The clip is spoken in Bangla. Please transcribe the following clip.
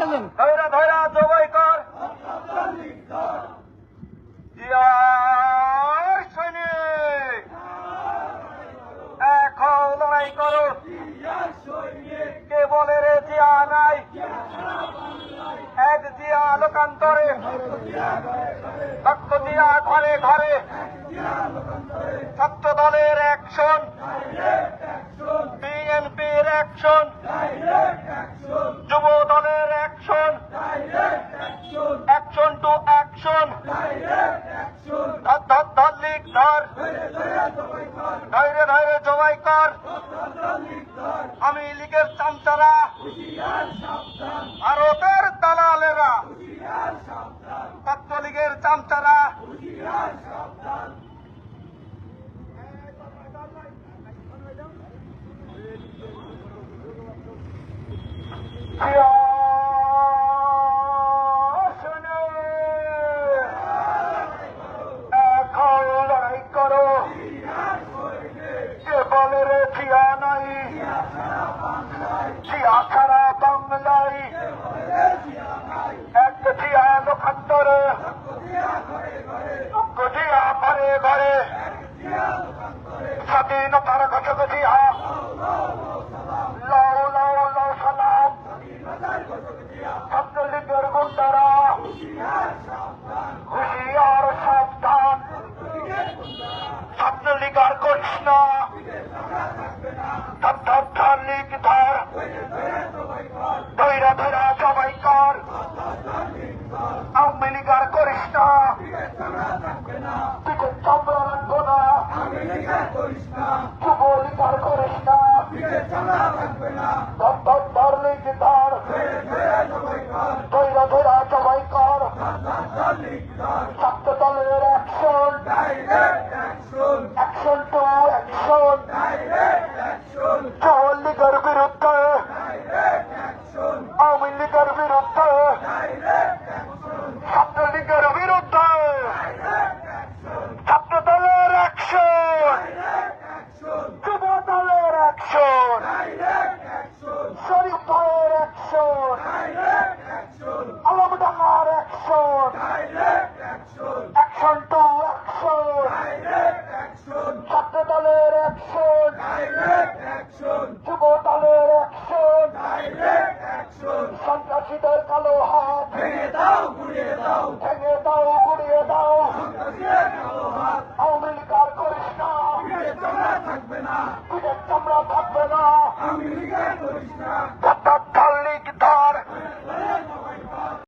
বলেন। ধৈরা ধৈরা জবাই কর জিয়ার সৈনিক, এখন লড়াই করো। কে বলে রে জিয়া নাই? এক জিয়া লোকান্তরে, রক্ত দিয়া ঘরে ঘরে, ছাত্র দলের অ্যাকশন, বিএনপির অ্যাকশন, যুব দলের অ্যাকশন, অ্যাকশন টু অ্যাকশন, ধর লিগ ধর, ধৈর্য ধৈর্য জবাই কর। আমি লীগের চামচারা, ভারতের দালালেরা, ছাত্রলীগের চামচারা, এখন লড়াই করো। কে বলে রে জিয়া নাই? জিয়া ছাড়া বাংলায়, এক জিয়া লোকান্তরে, জিয়া ঘরে ঘরে, স্বাধীনতার ঘোষক জিয়া, লাও লাও লাও সালাম। ছাত্রলীগের গুন্ডারা হুঁশিয়ার সাবধান, ছাত্রলীগ আর করিস না, লীগ ধর, ধৈরা ধৈরা সবাই কর। আওয়ামী লীগ আর করিস না, পিঠের চামড়া রাখবো না, যুব লীগ আর করিস না, ধর লীগ ধর, ধৈরা ধৈরা সবাই কর। ছাত্র দলের অ্যাকশন, অ্যাকশন টু অ্যাকশন, যুব লীগের বিরুদ্ধে, আওয়ামী লীগের বিরুদ্ধে, ছাত্রলীগের বিরুদ্ধে, ছাত্র দলের অ্যাকশন, যুব দলের অ্যাকশন, শরীফ ভাইয়ের action, আলমডাঙ্গার action, action to action, ছাত্র দলের অ্যাকশন, যুব দলের অ্যাকশন, সন্ত্রাসীদের কালো হাত ভেঙে দাও গুড়িয়ে দাও, আওয়ামী লীগ আর করিস না, পিঠের চামড়া থাকবে না,